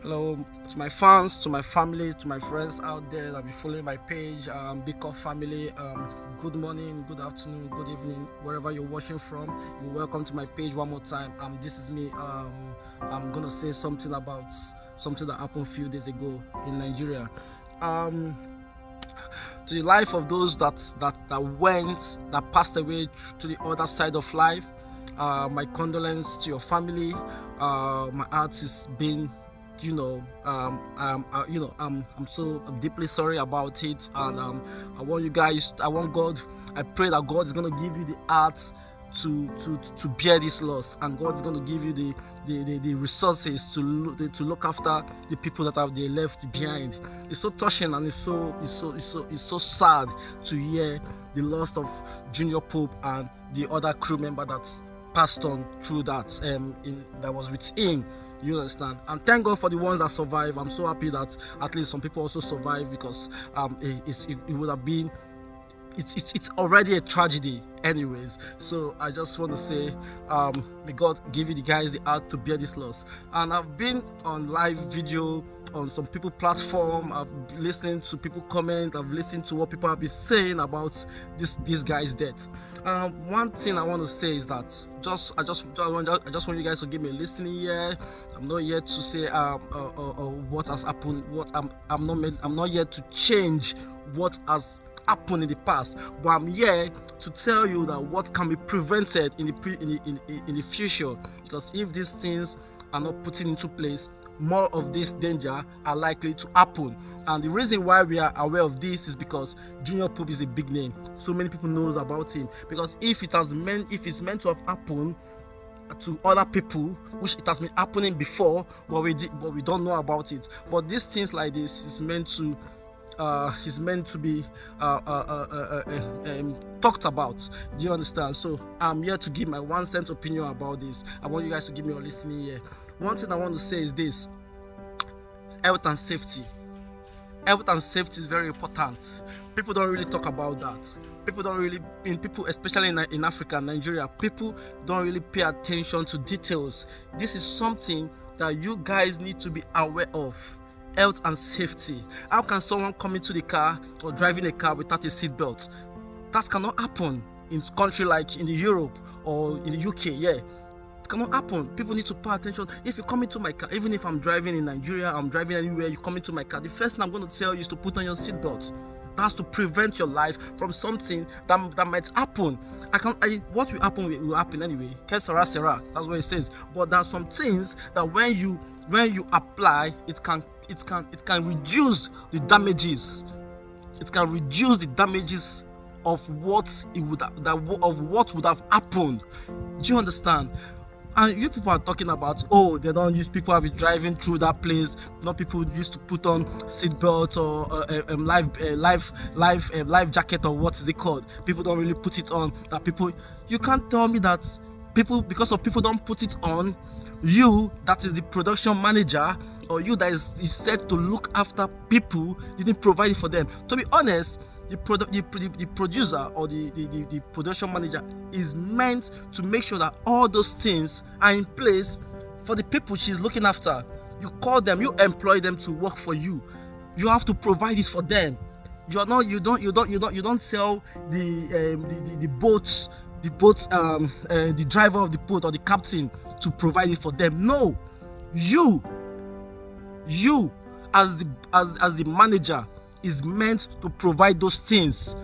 Hello to my fans, to my family, to my friends out there that be following my page, Big Cup family. Good morning, good afternoon, good evening, wherever you're watching from. You're welcome to my page one more time. This is me. I'm gonna say something about something that happened a few days ago in Nigeria. Um, to the life of those that passed away to the other side of life. My condolence to your family. My heart is being, I'm so deeply sorry about it, and I want you guys. I want God. I pray that God is gonna give you the heart to bear this loss, and God is going to give you the resources to look after the people that have they left behind. It's so touching, and it's so sad to hear the loss of Junior Pope and the other crew member that passed on through that that was with him. You understand? And thank God for the ones that survive. I'm so happy that at least some people also survive, because it would have been, it's already a tragedy anyways. So I just want to say, may God give you the guys the heart to bear this loss. And I've been on live video on some people platform. I've listened to people comment. I've listened to what people have been saying about this guy's death. One thing I want to say is that I just want you guys to give me a listening ear. I'm not here to say what has happened. I'm not here to change what has happened in the past, but I'm here to tell you that what can be prevented in the future. Because if these things are not put into place, more of this danger are likely to happen. And the reason why we are aware of this is because Junior Pope is a big name. So many people knows about him. Because if it's meant to have happened to other people, which it has been happening before, but we don't know about it. But these things like this is meant to be talked about. Do you understand? So I'm here to give my 1 cent opinion about this. I want you guys to give me your listening here. One thing I want to say is this: health and safety. Health and safety is very important. People don't really talk about that. People, especially in Africa, Nigeria, people don't really pay attention to details. This is something that you guys need to be aware of. Health and safety. How can someone come into the car or driving a car without a seatbelt? That cannot happen in country like in the Europe or in the UK. Yeah, it cannot happen. People need to pay attention. If you come into my car, even if I'm driving in Nigeria, I'm driving anywhere, you come into my car, the first thing I'm going to tell you is to put on your seatbelt. That's to prevent your life from something that might happen. What will happen anyway. Que sera, sera. That's what it says. But there are some things that when you apply, it can reduce the damages. It can reduce the damages of what would have happened. Do you understand? And you people are talking about, oh, they don't use, people have been driving through that place. Not people used to put on seatbelt or life jacket, or what is it called? People don't really put it on. You can't tell me that because of people don't put it on, you that is the production manager, or you that is said to look after people, didn't provide it for them. To be honest, the producer or the production manager is meant to make sure that all those things are in place for the people she's looking after. You call them, you employ them to work for you. You have to provide this for them. You don't tell the boats, the driver of the boat or the captain to provide it for them. No, you as the manager is meant to provide those things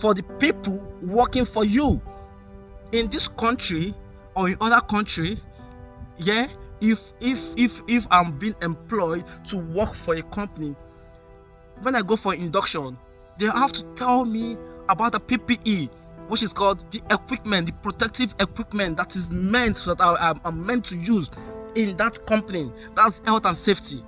for the people working for you in this country or in other country. Yeah, if I'm being employed to work for a company, when I go for induction, they have to tell me about the PPE, which is called the equipment, the protective equipment that is meant, that I'm meant to use in that company. That's health and safety.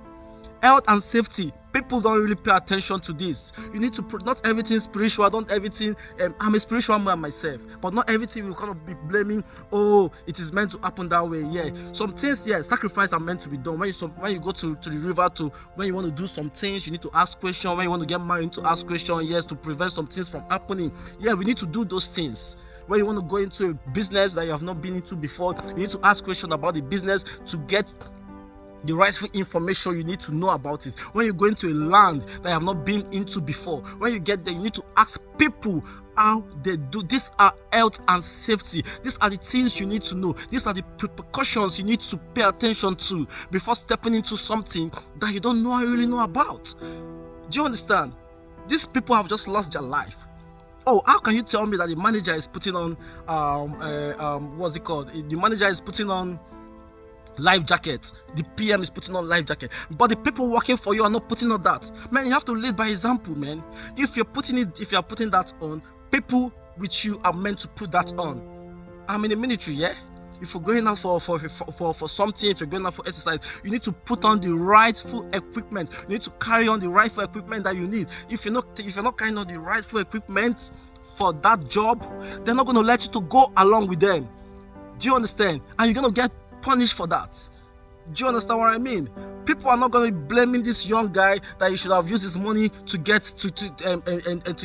Health and safety. People don't really pay attention to this. You need to not everything spiritual, not everything. I'm a spiritual man myself, but not everything will kind of be blaming. Oh, it is meant to happen that way. Yeah, some things, yeah, sacrifice are meant to be done. When you go to the river, when you want to do some things, you need to ask questions. When you want to get married, you need to ask questions. Yes, to prevent some things from happening. Yeah, we need to do those things. When you want to go into a business that you have not been into before, you need to ask questions about the business to get the rightful information you need to know about it. When you go into a land that you have not been into before, when you get there, you need to ask people how they do. These are health and safety. These are the things you need to know. These are the precautions you need to pay attention to before stepping into something that you don't really know about. Do you understand? These people have just lost their life. Oh, how can you tell me that the manager is putting on what's it called? The manager is putting on life jackets, the PM is putting on life jacket, but the people working for you are not putting on that. Man, you have to lead by example, man. If you're putting that on, people with you are meant to put that on. I'm in the military, yeah. If you're going out for something, if you're going out for exercise, you need to put on the rightful equipment. You need to carry on the rightful equipment that you need. If you're not carrying on the rightful equipment for that job, they're not going to let you to go along with them. Do you understand? And you're going to get punished for that. Do you understand what I mean? People are not going to be blaming this young guy that he should have used his money to get to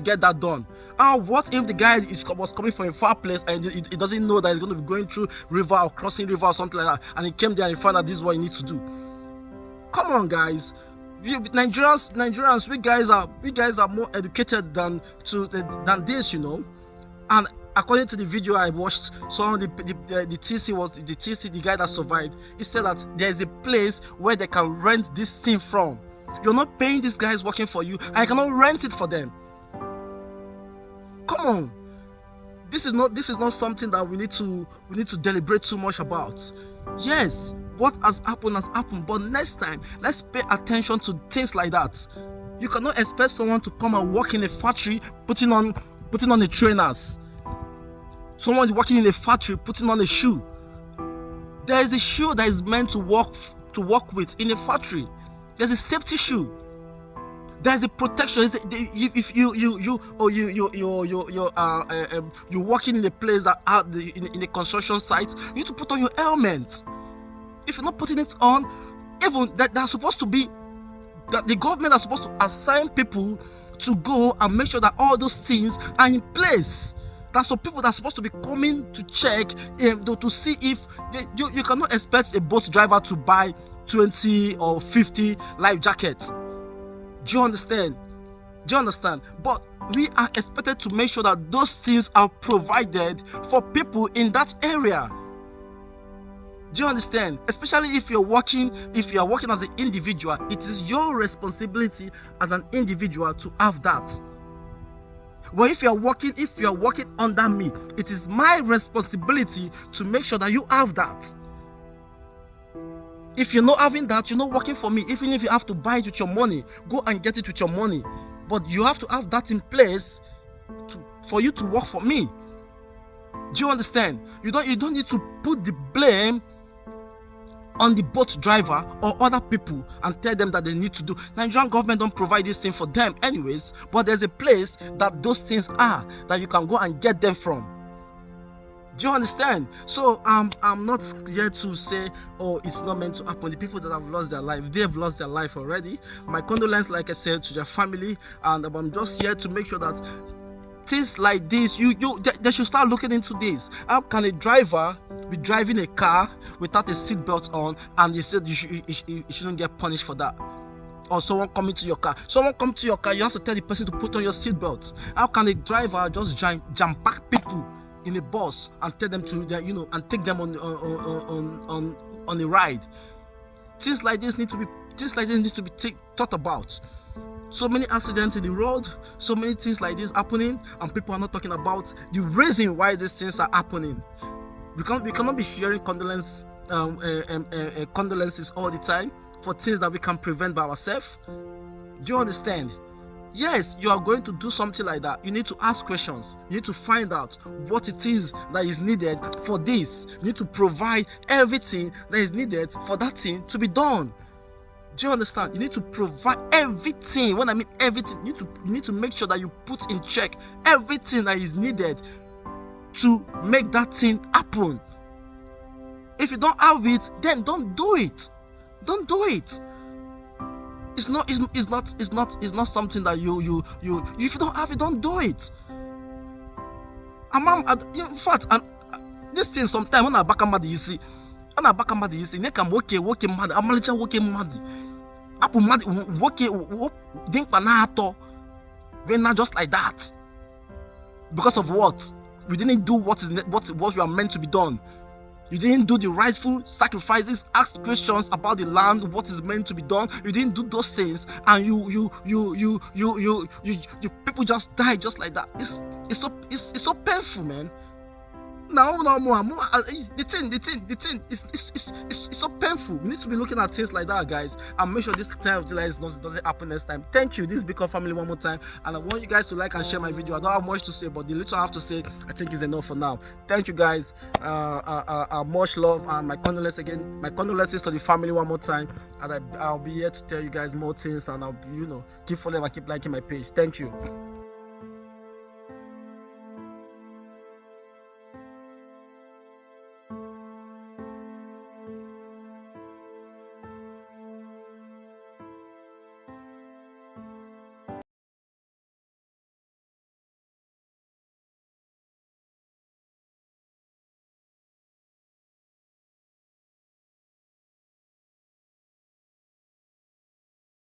get that done. What if the guy was coming from a far place and he doesn't know that he's going to be going through river or crossing river or something like that, and he came there and he found out this is what he needs to do? Come on, guys. Nigerians, we guys are more educated than this, you know. And according to the video I watched, the TC, the guy that survived, he said that there is a place where they can rent this thing from. You're not paying these guys working for you, and you cannot rent it for them. Come on, this is not something that we need to deliberate too much about. Yes, what has happened, but next time let's pay attention to things like that. You cannot expect someone to come and work in a factory putting on the trainers. Someone working in a factory putting on a shoe. There is a shoe that is meant to work with in a factory. There's a safety shoe. There's a protection. If you're working in a place that in a construction site, you need to put on your helmet. If you're not putting it on, even that's supposed to be that the government are supposed to assign people to go and make sure that all those things are in place. That's some people that are supposed to be coming to check to see if you cannot expect a boat driver to buy 20 or 50 life jackets. Do you understand? But we are expected to make sure that those things are provided for people in that area. Do you understand? Especially if you are working as an individual, it is your responsibility as an individual to have that. Well, if you are working under me, it is my responsibility to make sure that you have that. If you're not having that, you're not working for me. Even if you have to buy it with your money, go and get it with your money. But you have to have that in place for you to work for me. Do you understand? You don't need to put the blame on the boat driver or other people and tell them that they need to do. Nigerian government don't provide this thing for them anyways, but there's a place that those things are that you can go and get them from. Do you understand? So I'm not here to say, oh, it's not meant to happen. The people that have lost their life, they have lost their life already. My condolences, like I said, to their family, and I'm just here to make sure that things like this, they should start looking into this. How can a driver be driving a car without a seatbelt on, and you said you shouldn't get punished for that? Or someone coming to your car, you have to tell the person to put on your seatbelt. How can a driver just jam pack people in a bus and tell them to, and take them on a ride? Things like this need to be thought about. So many accidents in the road, so many things like this happening, and people are not talking about the reason why these things are happening. We cannot be sharing condolences all the time for things that we can prevent by ourselves. Do you understand? Yes, you are going to do something like that. You need to ask questions. You need to find out what it is that is needed for this. You need to provide everything that is needed for that thing to be done. Do you understand? You need to provide everything. When I mean everything, you need to make sure that you put in check everything that is needed to make that thing happen. If you don't have it, then don't do it. Don't do it. It's not something that you if you don't have it, don't do it. In fact, this thing sometimes when I back up, you see, ana baka mmadụ isi nye ka nwoke mmadụ amalicha nwoke mmadụ apụ mmadụ nwoke dị mkpa na-atọ not just like that because of what you didn't do what you are meant to be done. You didn't do the rightful sacrifices, ask questions about the land, what is meant to be done. You didn't do those things, and you people just die just like that. It's so painful, man. No, the thing it's so painful. We need to be looking at things like that, guys, and make sure this kind of delay doesn't happen next time. Thank you. This is Big Up Family one more time, and I want you guys to like and share my video. I don't have much to say, but the little I have to say, I think is enough for now. Thank you, guys. Much love and my condolences again. My condolences to the family one more time, and I'll be here to tell you guys more things, and I'll keep following and keep liking my page. Thank you.